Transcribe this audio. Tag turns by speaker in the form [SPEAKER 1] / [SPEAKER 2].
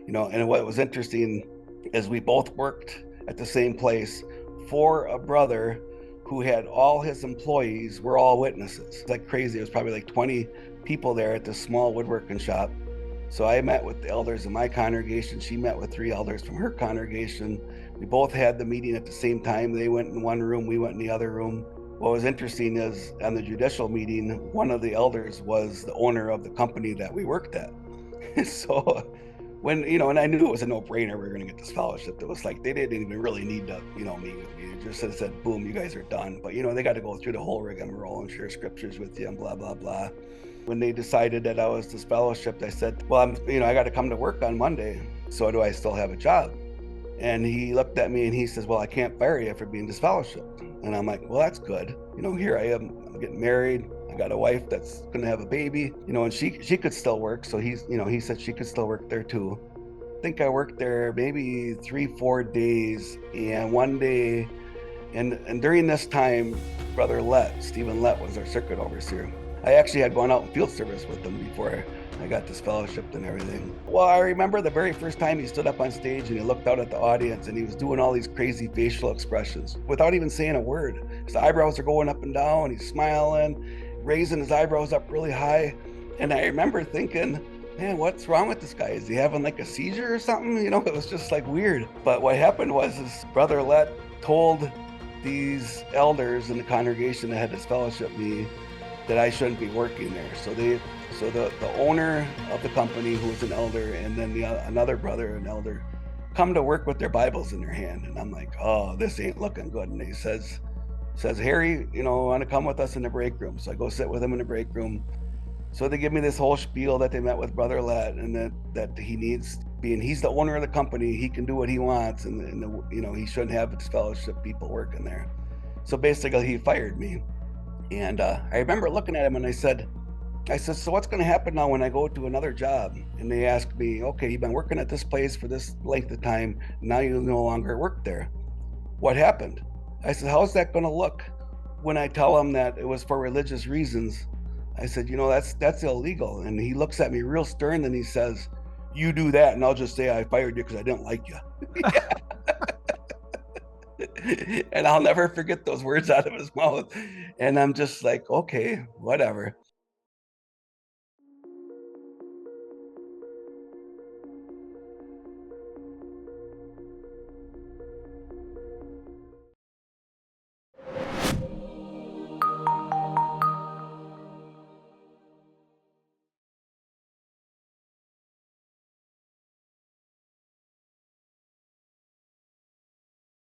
[SPEAKER 1] And what was interesting is we both worked at the same place for a brother who had all his employees were all witnesses. It's like crazy. It was probably like 20 people there at this small woodworking shop. So I met with the elders in my congregation. She met with 3 elders from her congregation. We both had the meeting at the same time. They went in one room, we went in the other room. What was interesting is on the judicial meeting, one of the elders was the owner of the company that we worked at. So and I knew it was a no-brainer we were going to get this fellowship. It was like they didn't even really need to, meet with me. They just said, boom, you guys are done. But, they got to go through the whole rigmarole and share scriptures with you and blah, blah, blah. When they decided that I was disfellowshipped, I said, well, I got to come to work on Monday. So do I still have a job? And he looked at me and he says, well, I can't fire you for being disfellowshipped. And I'm like, well, that's good. Here I am, I'm getting married. I got a wife that's going to have a baby, and she could still work. So he said she could still work there too. I think I worked there maybe 3-4 days. And one day, and during this time, Brother Lett, Stephen Lett, was our circuit overseer. I actually had gone out in field service with him before I got disfellowshipped and everything. Well, I remember the very first time he stood up on stage and he looked out at the audience and he was doing all these crazy facial expressions without even saying a word. His eyebrows are going up and down, he's smiling, raising his eyebrows up really high. And I remember thinking, man, what's wrong with this guy? Is he having like a seizure or something? It was just like weird. But what happened was his Brother Lett told these elders in the congregation that had disfellowshipped me that I shouldn't be working there. So the owner of the company, who was an elder, and then another brother, an elder, come to work with their Bibles in their hand. And I'm like, oh, this ain't looking good. And he says, Harry, want to come with us in the break room? So I go sit with him in the break room. So they give me this whole spiel that they met with Brother Lett and that he needs, being he's the owner of the company, he can do what he wants, and he shouldn't have disfellowship people working there. So basically he fired me. And I remember looking at him and I said, so what's going to happen now when I go to another job? And they asked me, okay, you've been working at this place for this length of time. Now you no longer work there. What happened? I said, how's that going to look when I tell them that it was for religious reasons? I said, that's illegal. And he looks at me real stern and he says, you do that and I'll just say I fired you because I didn't like you. And I'll never forget those words out of his mouth. And I'm just like, okay, whatever.